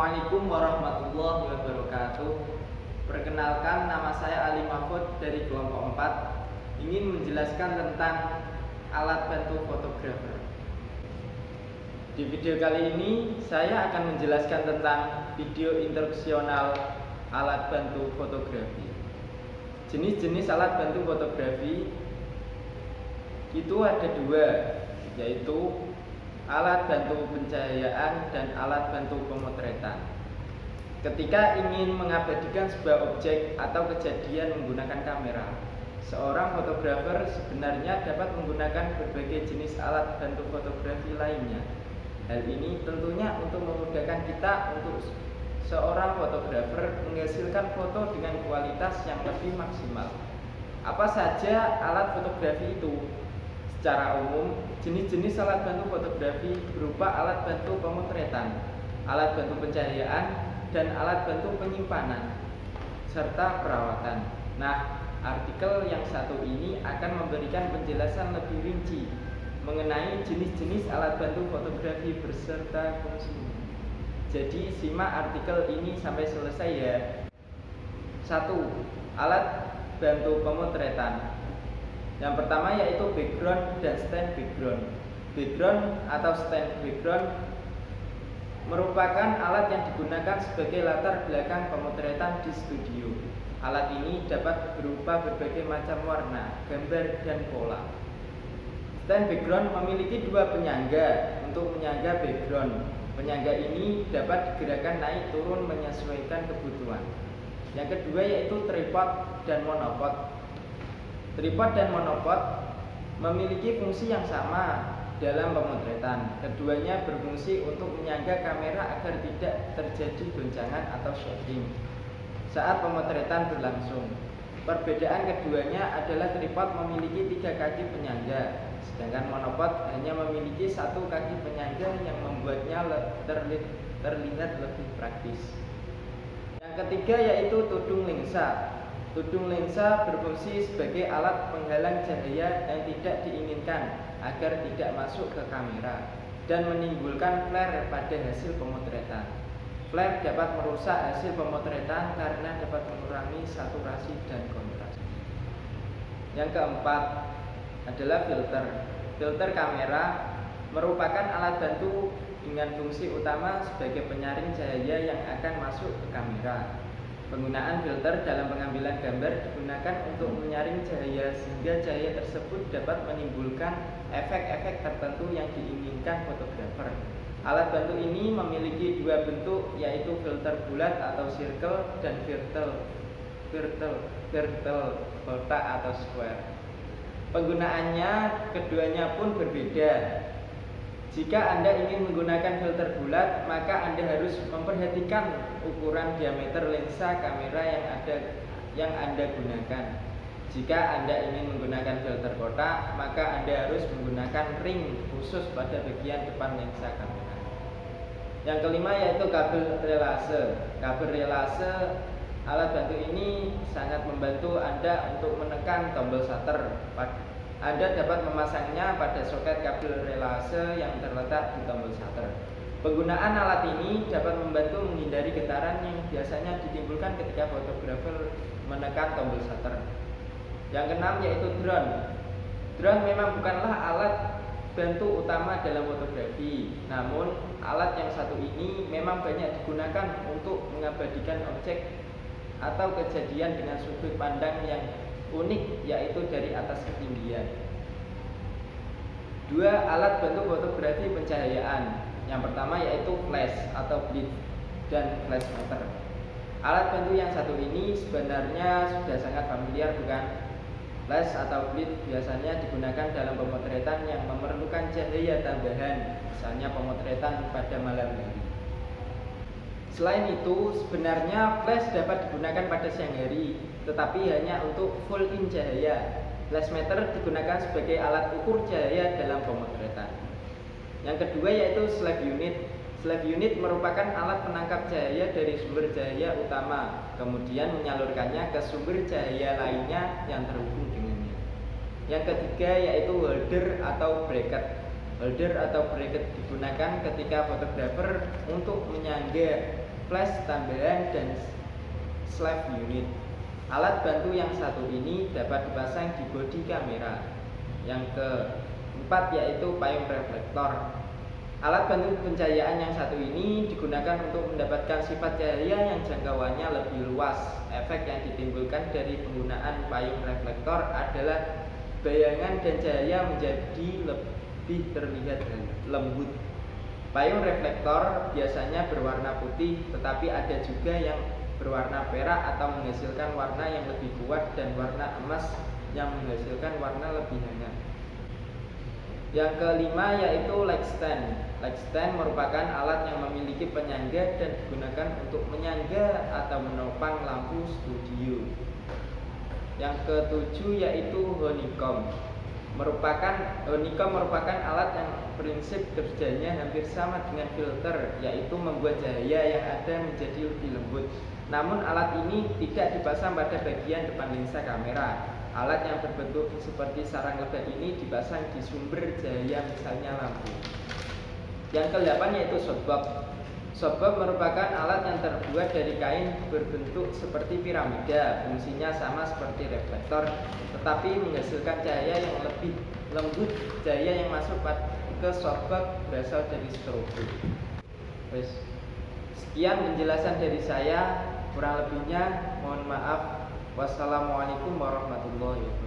Assalamualaikum warahmatullahi wabarakatuh. Perkenalkan, nama saya Ali Mahfud dari kelompok 4, ingin menjelaskan tentang alat bantu fotografer. Di video kali ini saya akan menjelaskan tentang video instruksional alat bantu fotografi. Jenis-jenis alat bantu fotografi itu ada dua, yaitu alat bantu pencahayaan dan alat bantu pemotretan. Ketika ingin mengabadikan sebuah objek atau kejadian menggunakan kamera, seorang fotografer sebenarnya dapat menggunakan berbagai jenis alat bantu fotografi lainnya. Hal ini tentunya untuk memudahkan kita untuk seorang fotografer menghasilkan foto dengan kualitas yang lebih maksimal. Apa saja alat fotografi itu? Secara umum, jenis-jenis alat bantu fotografi berupa alat bantu pemotretan, alat bantu pencahayaan, dan alat bantu penyimpanan, serta perawatan. Nah, artikel yang satu ini akan memberikan penjelasan lebih rinci mengenai jenis-jenis alat bantu fotografi beserta fungsinya. Jadi, simak artikel ini sampai selesai ya. 1. Alat bantu pemotretan. Yang pertama yaitu background dan stand background. Background atau stand background merupakan alat yang digunakan sebagai latar belakang pemotretan di studio. Alat ini dapat berupa berbagai macam warna, gambar, dan pola. Stand background memiliki dua penyangga untuk menyangga background. Penyangga ini dapat digerakkan naik turun menyesuaikan kebutuhan. Yang kedua yaitu tripod dan monopod. Tripod dan monopod memiliki fungsi yang sama dalam pemotretan. Keduanya berfungsi untuk menyangga kamera agar tidak terjadi goncangan atau shaking saat pemotretan berlangsung. Perbedaan keduanya adalah tripod memiliki 3 kaki penyangga, sedangkan monopod hanya memiliki 1 kaki penyangga yang membuatnya terlihat lebih praktis. Yang ketiga yaitu tudung lensa. Tudung lensa berfungsi sebagai alat penghalang cahaya yang tidak diinginkan agar tidak masuk ke kamera dan menimbulkan flare pada hasil pemotretan. Flare dapat merusak hasil pemotretan karena dapat mengurangi saturasi dan kontras. Yang keempat adalah filter. Filter kamera merupakan alat bantu dengan fungsi utama sebagai penyaring cahaya yang akan masuk ke kamera. Penggunaan filter dalam pengambilan gambar digunakan untuk menyaring cahaya sehingga cahaya tersebut dapat menimbulkan efek-efek tertentu yang diinginkan fotografer. Alat bantu ini memiliki dua bentuk, yaitu filter bulat atau circle dan virtual kotak atau square. Penggunaannya keduanya pun berbeda. Jika Anda ingin menggunakan filter bulat, maka Anda harus memperhatikan ukuran diameter lensa kamera yang Anda gunakan. Jika Anda ingin menggunakan filter kotak, maka Anda harus menggunakan ring khusus pada bagian depan lensa kamera. Yang kelima yaitu kabel relase. Kabel relase, alat bantu ini sangat membantu Anda untuk menekan tombol shutter. Anda dapat memasangnya pada soket kabel relase yang terletak di tombol shutter. Penggunaan alat ini dapat membantu menghindari getaran yang biasanya ditimbulkan ketika fotografer menekan tombol shutter. Yang keenam yaitu drone. Drone memang bukanlah alat bantu utama dalam fotografi, namun alat yang satu ini memang banyak digunakan untuk mengabadikan objek atau kejadian dengan sudut pandang yang unik, yaitu dari atas ketinggian. 2. Alat bantu fotografi pencahayaan. Yang pertama yaitu flash atau blitz dan flash meter. Alat bantu yang satu ini sebenarnya sudah sangat familiar, bukan? Flash atau blitz biasanya digunakan dalam pemotretan yang memerlukan cahaya tambahan, misalnya pemotretan pada malam hari. Selain itu, sebenarnya flash dapat digunakan pada siang hari, tetapi hanya untuk full in cahaya. Flash meter digunakan sebagai alat ukur cahaya dalam pemotretan. Yang kedua yaitu slave unit. Slave unit merupakan alat penangkap cahaya dari sumber cahaya utama, kemudian menyalurkannya ke sumber cahaya lainnya yang terhubung dengannya. Yang ketiga yaitu holder atau bracket. Holder atau bracket digunakan ketika fotografer untuk menyangga flash tambahan dan slave unit. Alat bantu yang satu ini dapat dipasang di bodi kamera. Yang keempat yaitu payung reflektor. Alat bantu pencahayaan yang satu ini digunakan untuk mendapatkan sifat cahaya yang jangkauannya lebih luas. Efek yang ditimbulkan dari penggunaan payung reflektor adalah bayangan dan cahaya menjadi lebih terlihat lembut. Payung reflektor biasanya berwarna putih, tetapi ada juga yang berwarna perak atau menghasilkan warna yang lebih kuat, dan warna emas yang menghasilkan warna lebih hangat. Yang kelima yaitu light stand. Light stand merupakan alat yang memiliki penyangga dan digunakan untuk menyangga atau menopang lampu studio. Yang ketujuh yaitu honeycomb. Honeycomb merupakan alat yang prinsip kerjanya hampir sama dengan filter, yaitu membuat cahaya yang ada menjadi lebih lembut. Namun alat ini tidak dipasang pada bagian depan lensa kamera. Alat yang berbentuk seperti sarang lebar ini dipasang di sumber cahaya, misalnya lampu. Yang ke-8 yaitu softbox. Softbox merupakan alat yang terbuat dari kain berbentuk seperti piramida. Fungsinya sama seperti reflektor, tetapi menghasilkan cahaya yang lebih lembut. Cahaya yang masuk ke softbox berasal dari strobo. Sekian penjelasan dari saya. Kurang lebihnya mohon maaf. Wassalamualaikum warahmatullahi wabarakatuh.